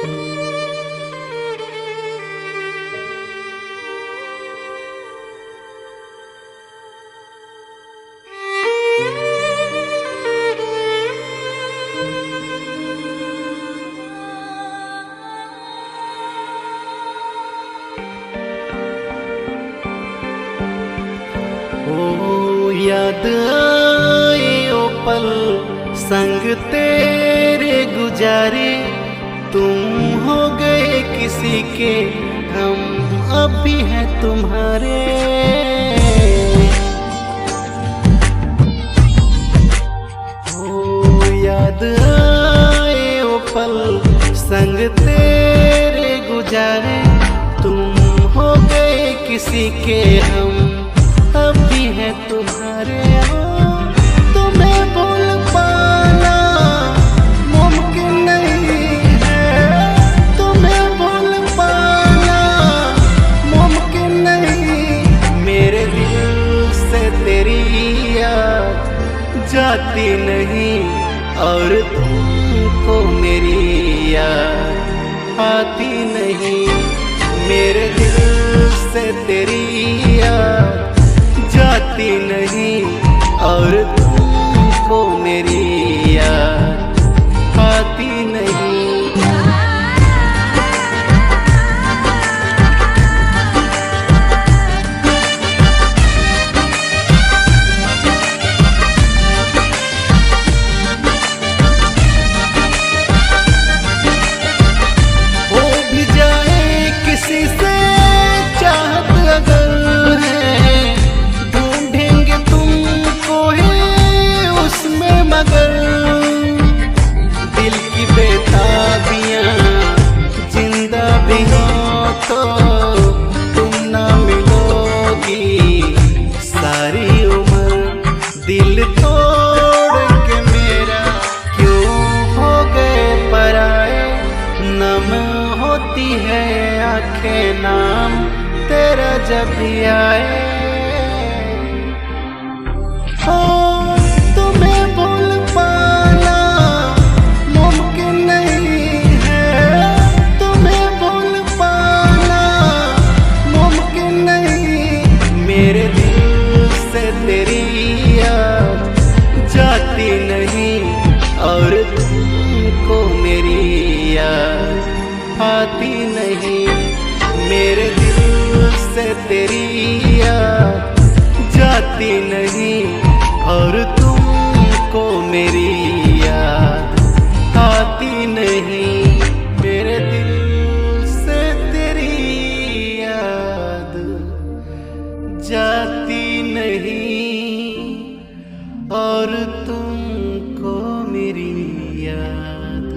ओ याद आए ओ पल संग तेरे गुजारे, तुम हो गए किसी के, हम अब भी हैं तुम्हारे। ओ याद आए ओ पल संग तेरे गुजारे, तुम हो गए किसी के, हम अब भी है तुम्हारे। तुम्हें भूल पाना मुमकिन नहीं है, तुम्हें भूल पाना मुमकिन नहीं। मेरे दिल से तेरी याद जाती नहीं, और तुमको मेरी याद आती नहीं। मेरे दिल से तेरी याद जाती नहीं, और तुमको मेरी याद आती नहीं। हो भी जाए किसी से चाहत अगर मगर, दिल की बेताबियां जिंदा भी हो तो तुम ना मिलोगी सारी उम्र। दिल तोड़ के मेरा क्यों हो गए पराए, नम होती है आंखें नाम तेरा जब भी आए। तुम्हें भूल पाना मुमकिन नहीं है, तुम्हें भूल पाना मुमकिन नहीं। मेरे दिल से तेरी याद जाती नहीं, और तुमको मेरी याद आती नहीं। मेरे दिल से तेरी याद जाती नहीं, और तुमको मेरी याद आती नहीं। मेरे दिल से तेरी याद जाती नहीं, और तुमको मेरी याद